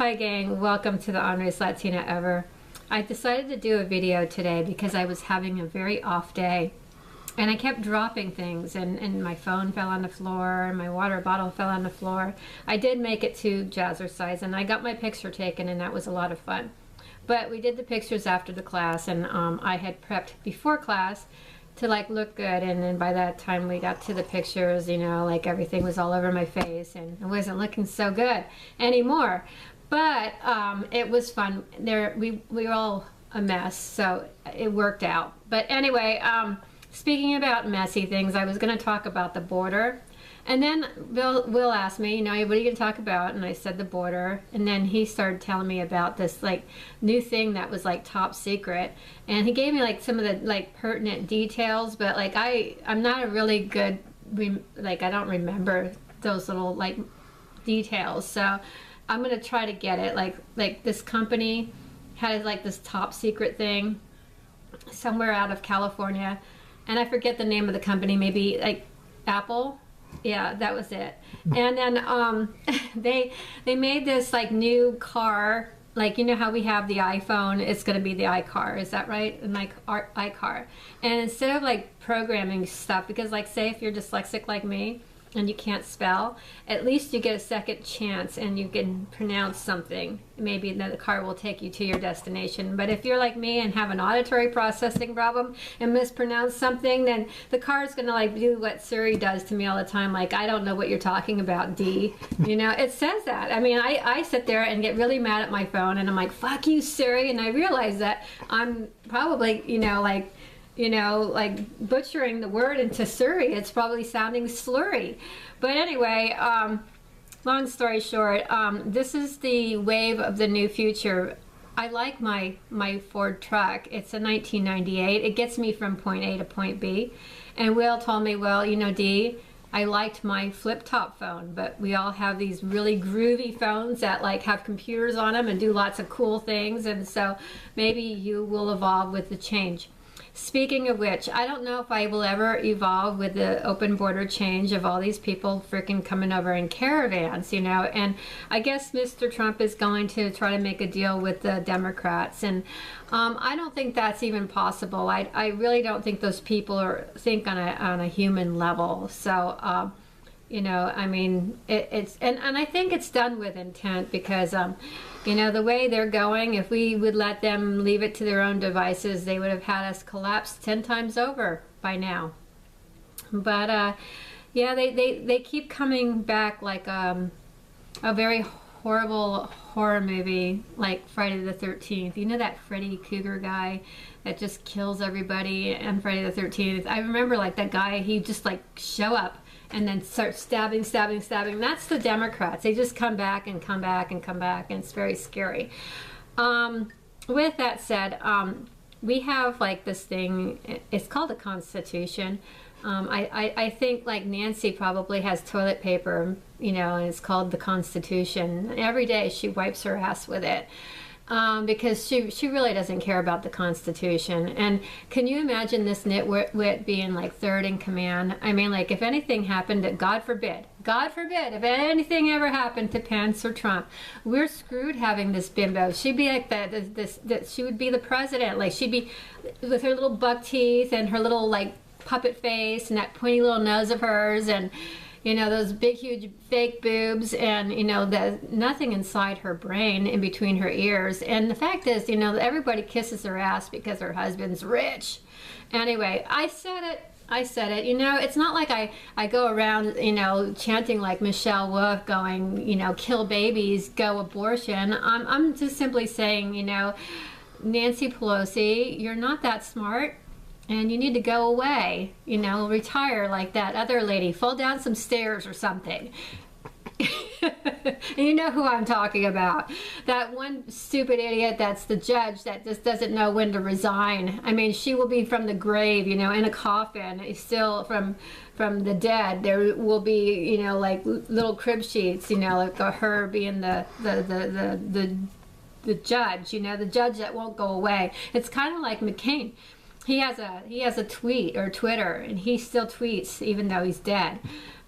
Hi gang, welcome to the Honest Latina Ever. I decided to do a video today because I was having a very off day and I kept dropping things and my phone fell on the floor and my water bottle fell on the floor. I did make it to Jazzercise and I got my picture taken and that was a lot of fun. But we did the pictures after the class and I had prepped before class to like look good, and then by that time we got to the pictures, you know, like everything was all over my face and it wasn't looking so good anymore. But it was fun. We were all a mess, so it worked out. But anyway, speaking about messy things, I was going to talk about the border. And then Will asked me, you know, what are you going to talk about? And I said the border. And then he started telling me about this like new thing that was like top secret. And he gave me like some of the like pertinent details, but like I'm not a really good, I don't remember those little like details. So I'm going to try to get it. Like this company had like this top secret thing somewhere out of California. And I forget the name of the company, maybe like Apple. Yeah, that was it. And then they made this like new car, like you know how we have the iPhone, it's going to be the iCar, is that right? And like iCar. And instead of like programming stuff, because like say if you're dyslexic like me and you can't spell, at least you get a second chance and you can pronounce something. Maybe the car will take you to your destination. But if you're like me and have an auditory processing problem and mispronounce something, then the car is gonna like do what Siri does to me all the time, like I don't know what you're talking about, D. You know, it says that. I mean, I sit there and get really mad at my phone and I'm like, fuck you, Siri, and I realize that I'm probably, like butchering the word into Surrey. It's probably sounding slurry. But anyway, long story short, this is the wave of the new future. I like my Ford truck. It's a 1998. It gets me from point A to point B. And Will told me, well, you know, Dee, I liked my flip-top phone, but we all have these really groovy phones that like have computers on them and do lots of cool things. And so maybe you will evolve with the change. Speaking of which, I don't know if I will ever evolve with the open border change of all these people freaking coming over in caravans, you know, and I guess Mr. Trump is going to try to make a deal with the Democrats, and I don't think that's even possible. I really don't think those people think on a human level. So, you know, I mean, it's I think it's done with intent because, you know, the way they're going, if we would let them leave it to their own devices, they would have had us collapse 10 times over by now. But, yeah, they keep coming back like a very horrible horror movie like Friday the 13th. You know that Freddy Krueger guy that just kills everybody on Friday the 13th? I remember like that guy, he just like show up and then start stabbing. That's the Democrats. They just come back and come back and come back, and it's very scary. With that said, we have like this thing, it's called the Constitution. I think like Nancy probably has toilet paper, you know, and it's called the Constitution. Every day she wipes her ass with it. Because she really doesn't care about the Constitution. And can you imagine this nitwit being like third in command? I mean, like if anything happened, God forbid, if anything ever happened to Pence or Trump, we're screwed having this bimbo. She'd be like she would be the president. Like she'd be with her little buck teeth and her little like puppet face and that pointy little nose of hers, and you know, those big, huge fake boobs, and, you know, nothing inside her brain in between her ears. And the fact is, you know, everybody kisses her ass because her husband's rich. Anyway, I said it. You know, it's not like I go around, you know, chanting like Michelle Wolf going, you know, kill babies, go abortion. I'm just simply saying, you know, Nancy Pelosi, you're not that smart. And you need to go away, you know, retire like that other lady, fall down some stairs or something. And you know who I'm talking about. That one stupid idiot that's the judge that just doesn't know when to resign. I mean, she will be from the grave, you know, in a coffin, still from the dead. There will be, you know, like little crib sheets, you know, like her being the judge, you know, the judge that won't go away. It's kind of like McCain. He has a tweet or Twitter, and he still tweets even though he's dead.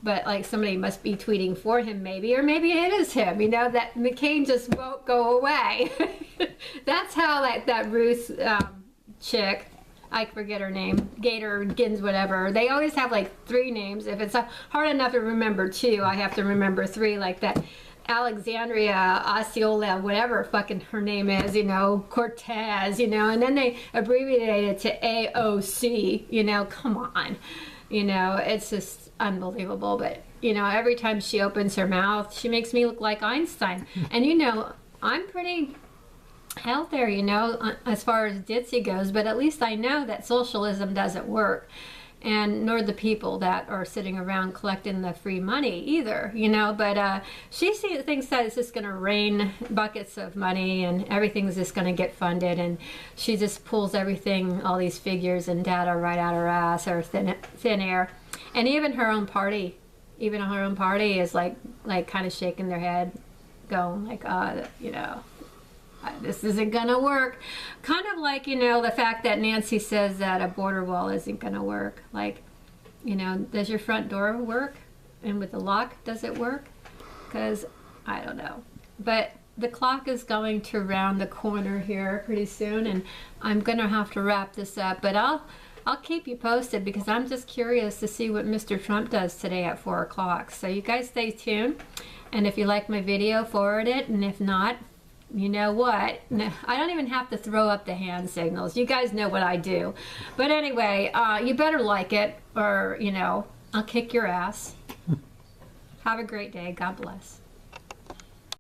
but like somebody must be tweeting for him maybe, or maybe it is him, you know, that McCain just won't go away. That's how like that Ruth chick, I forget her name, Gator, Gins, whatever. They always have like 3 names. If it's hard enough to remember 2, I have to remember 3, like that Alexandria Osceola, whatever fucking her name is, you know, Cortez, you know, and then they abbreviated it to AOC, you know, come on. You know, it's just unbelievable. But, you know, every time she opens her mouth, she makes me look like Einstein. And, you know, I'm pretty out there, you know, as far as ditzy goes, but at least I know that socialism doesn't work, and nor the people that are sitting around collecting the free money either, you know. But she thinks that it's just going to rain buckets of money and everything's just going to get funded, and she just pulls everything, all these figures and data right out her ass or thin air. And even her own party is like kind of shaking their head, going like, you know, this isn't gonna work. Kind of like, you know, the fact that Nancy says that a border wall isn't gonna work. Like, you know, does your front door work? And with the lock, does it work? Because I don't know. But the clock is going to round the corner here pretty soon, and I'm gonna have to wrap this up. But I'll keep you posted, because I'm just curious to see what Mr. Trump does today at 4 o'clock. So you guys stay tuned, and if you like my video, forward it, and if not, you know what? No, I don't even have to throw up the hand signals. You guys know what I do. But anyway, you better like it, or, you know, I'll kick your ass. Have a great day. God bless.